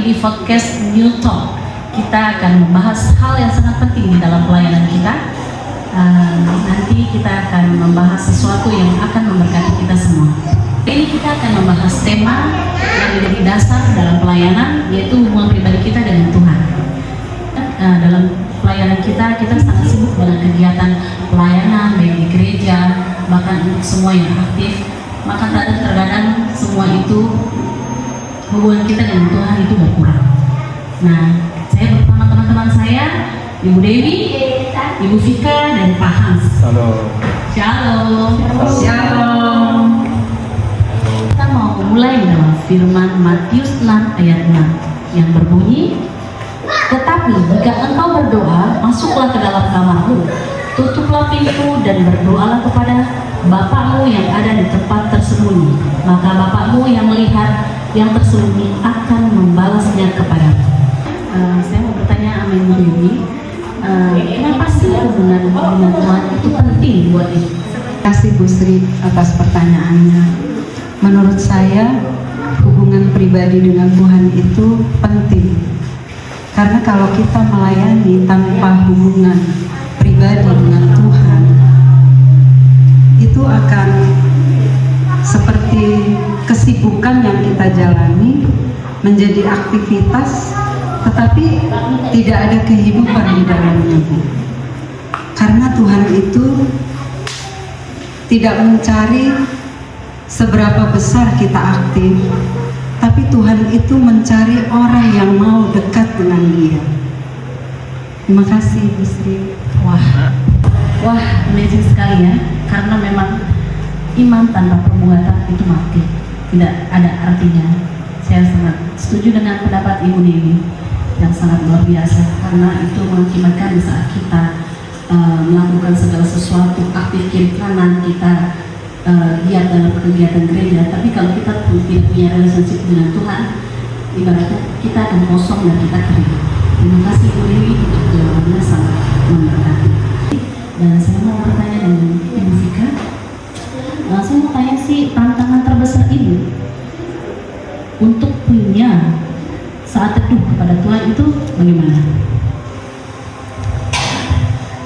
di podcast New Talk. Kita akan membahas hal yang sangat penting di dalam pelayanan kita. Nanti kita akan membahas sesuatu yang akan memberkati kita semua. Ini kita akan membahas tema yang menjadi dasar dalam pelayanan, yaitu hubungan pribadi kita dengan Tuhan. Dalam pelayanan kita sangat sibuk dengan kegiatan pelayanan, baik di gereja, bahkan untuk semua yang aktif. Maka terkadang semua itu, hubungan kita dengan Tuhan itu berkurang. Nah, saya bersama teman-teman saya, Ibu Dewi, Ibu Vika, dan Pak Hans. Halo. Shalom. Shalom. Kita mau mulai dalam firman Matius 6 ayat 6 yang berbunyi, tetapi jika engkau berdoa, masuklah ke dalam kamarmu, tutuplah pintu dan berdoalah kepada Bapakmu yang ada di tempat tersembunyi. Maka Bapakmu yang melihat yang tersembunyi akan membalasnya kepadamu. Saya mau bertanya sama Ibu Dewi, kenapa sih hubungan dengan Tuhan itu penting buat Ibu? Terima kasih Bu Sri atas pertanyaannya. Menurut saya hubungan pribadi dengan Tuhan itu penting. Karena kalau kita melayani tanpa hubungan pribadi dengan Tuhan, itu akan seperti kesibukan yang kita jalani menjadi aktivitas, tetapi tidak ada kehidupan di dalamnya. Karena Tuhan itu tidak mencari seberapa besar kita aktif, tapi Tuhan itu mencari orang yang mau dekat dengan Dia. Terima kasih, Bu Sri. Wah, amazing sekali ya. Karena memang iman tanpa perbuatan itu mati, tidak ada artinya. Saya sangat setuju dengan pendapat Ibu Dewi yang sangat luar biasa, karena itu mengakibatkan di saat kita melakukan segala sesuatu, aktif kiri kanan, kita giat dalam kegiatan gereja, tapi kalau kita pun tidak punya relationship dengan Tuhan, ibaratnya kita akan kosong dan kita kering. Terima kasih Ibu Dewi untuk jawabannya, sangat memberkati. Dan saya mau bertanya dengan Ibu Vika, saya mau tanya sih, tantangan terbesar Ibu untuk punya saat teduh kepada Tuhan itu bagaimana?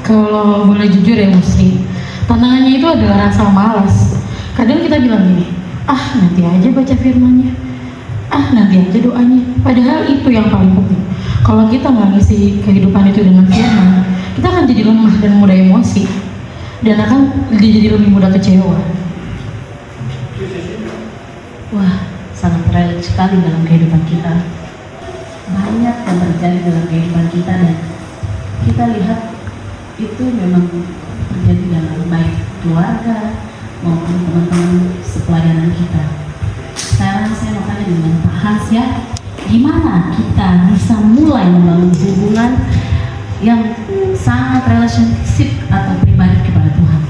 Kalau boleh jujur ya Bu Sri, tantangannya itu adalah rasa malas. Kadang kita bilang gini, nanti aja baca firman-Nya, nanti aja doanya. Padahal itu yang paling penting. Kalau kita nggak ngisi kehidupan itu dengan firman, kita akan jadi lemah dan mudah emosi, dan akan jadi lebih mudah kecewa. Wah, sangat relate sekali dalam kehidupan kita. Banyak yang terjadi dalam kehidupan kita dan kita lihat itu memang terjadi dalam baik keluarga maupun teman-teman sepelayanan kita. Sekarang saya mau tanya dengan Pak Hans ya, gimana kita bisa mulai membangun hubungan yang sangat relationship atau pribadi kepada Tuhan?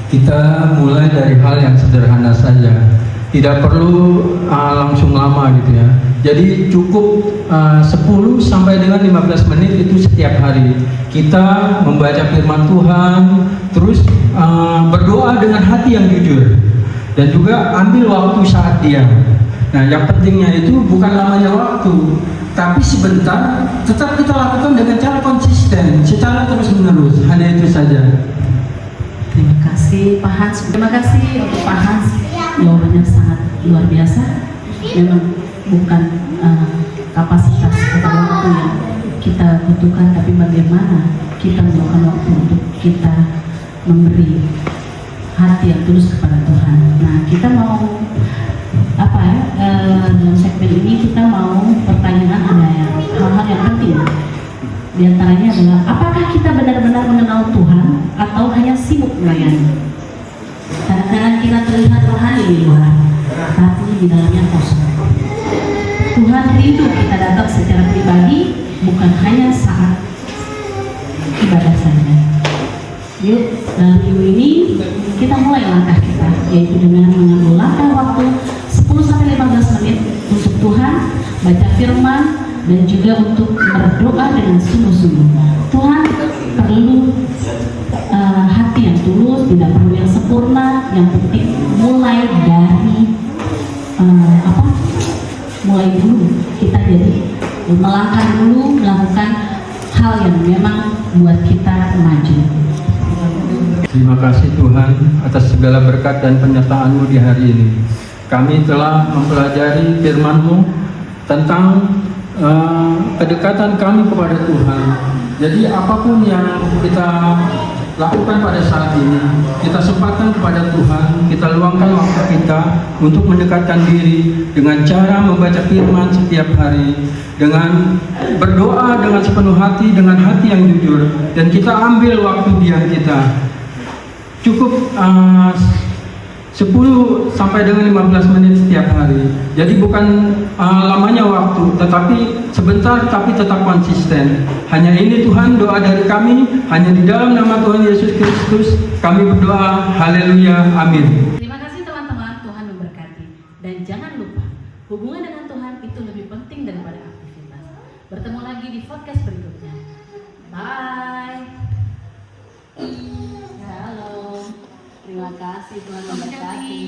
Kita mulai dari hal yang sederhana saja. Tidak perlu langsung lama gitu ya. Jadi cukup 10 sampai dengan 15 menit itu setiap hari. Kita membaca firman Tuhan, terus berdoa dengan hati yang jujur. Dan juga ambil waktu saat diam. Nah, yang pentingnya itu bukan lamanya waktu, tapi sebentar, tetap kita lakukan dengan cara konsisten, secara terus-menerus. Hanya itu saja. Terima kasih Pak Hans. Terima kasih untuk Pak Hans, jawabannya sangat luar biasa. Memang bukan kapasitas atau waktu yang kita butuhkan, tapi bagaimana kita meluangkan waktu untuk kita memberi hati yang tulus kepada Tuhan. Nah, kita mau dalam segmen ini kita mau pertanyaan, ada hal-hal yang penting. Di antaranya adalah, apakah kita benar-benar mengenal Tuhan atau hanya sibuk melayani? Kadang-kadang kita terlihat rohani di luar, tapi di dalamnya kosong. Tuhan rindu kita datang secara pribadi, bukan hanya saat ibadah saja. Yuk, dalam minggu ini kita mulai langkah kita, yaitu dengan mengambil langkah waktu 10-15 menit untuk Tuhan, baca firman, dan juga untuk berdoa dengan sungguh-sungguh. Tuhan perlu hati yang tulus, tidak perlu yang sempurna, yang penting mulai dari mulai dulu, kita jadi melangkah dulu melakukan hal yang memang buat kita maju. Terima kasih Tuhan atas segala berkat dan penyertaan-Mu di hari ini. Kami telah mempelajari firman-Mu tentang kedekatan kami kepada Tuhan. Jadi apapun yang kita lakukan pada saat ini, kita sempatkan kepada Tuhan, kita luangkan waktu kita untuk mendekatkan diri dengan cara membaca firman setiap hari, dengan berdoa dengan sepenuh hati, dengan hati yang jujur, dan kita ambil waktu diam kita. Cukup 10 sampai dengan 15 menit setiap hari. Jadi bukan lamanya waktu, tetapi sebentar tapi tetap konsisten. Hanya ini Tuhan doa dari kami, hanya di dalam nama Tuhan Yesus Kristus kami berdoa. Haleluya, amin. Terima kasih teman-teman, Tuhan memberkati. Dan jangan lupa, hubungan dengan Tuhan itu lebih penting daripada aktivitas. Bertemu lagi di podcast berikutnya. Bye. Halo. Terima kasih, Tuhan memberkati.